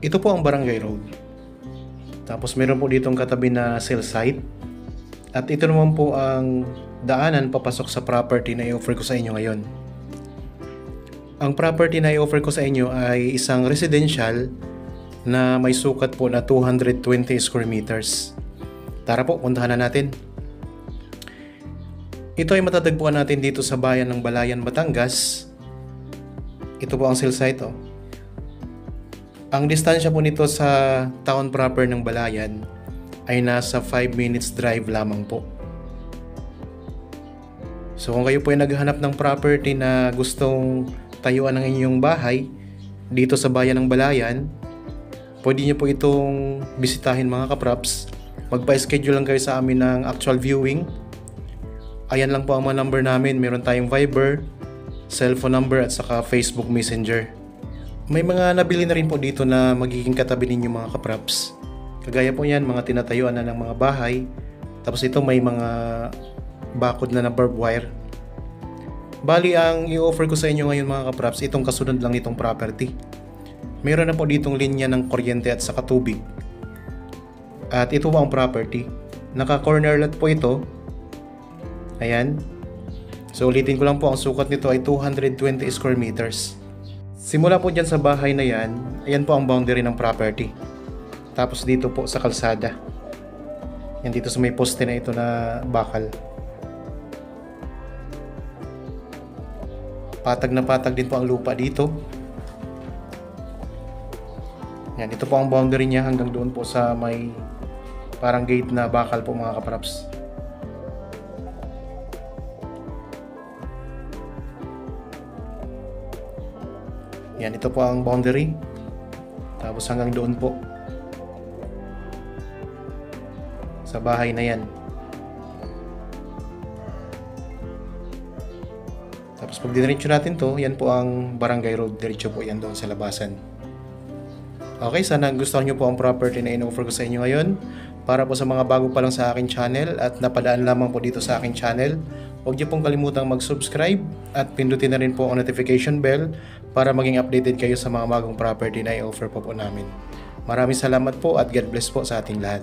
Ito po ang Barangay Road. Tapos meron po ditong katabi na cell site. At ito naman po ang daanan papasok sa property na i-offer ko sa inyo ngayon. Ang property na i-offer ko sa inyo ay isang residential na may sukat po na 220 square meters. Tara po, puntahan na natin. Ito ay matatagpuan natin dito sa bayan ng Balayan, Batangas. Ito po ang cell site. Ang distansya po nito sa town proper ng Balayan ay nasa 5 minutes drive lamang po. So kung kayo po ay naghahanap ng property na gustong tayuan ng inyong bahay dito sa bayan ng Balayan, pwede nyo po itong bisitahin mga kapraps. Magpa-schedule lang kayo sa amin ng actual viewing. Ayan lang po ang mga number namin. Meron tayong Viber, cellphone number at saka Facebook Messenger. May mga nabili na rin po dito na magiging katabi ninyo mga kapraps. Kagaya po yan, mga tinatayuan na ng mga bahay. Tapos ito may mga bakod na barbed wire. Bali, ang i-offer ko sa inyo ngayon mga kapraps, itong kasunod lang nitong property. Meron na po ditong linya ng kuryente at saka tubig. At ito po ang property. Naka-corner lot po ito. Ayan. So ulitin ko lang po, ang sukat nito ay 220 square meters. Simula po dyan sa bahay na yan, ayan po ang boundary ng property. Tapos dito po sa kalsada. Yan dito sa may poste na ito na bakal. Patag na patag din po ang lupa dito. Yan, ito po ang boundary niya hanggang doon po sa may parang gate na bakal po mga kapraps. Yan, ito po ang boundary. Tapos hanggang doon po sa bahay na yan. Tapos pag diniretso natin to, yan po ang Barangay Road. Diretso po yan doon sa labasan. Okay, sana gustuhan nyo po ang property na in-offer ko sa inyo ngayon. Para po sa mga bago pa lang sa aking channel at napadaan lamang po dito sa aking channel, huwag niyo pong kalimutang mag-subscribe at pindutin na rin po ang notification bell para maging updated kayo sa mga bagong property na i-offer po namin. Maraming salamat po at God bless po sa ating lahat.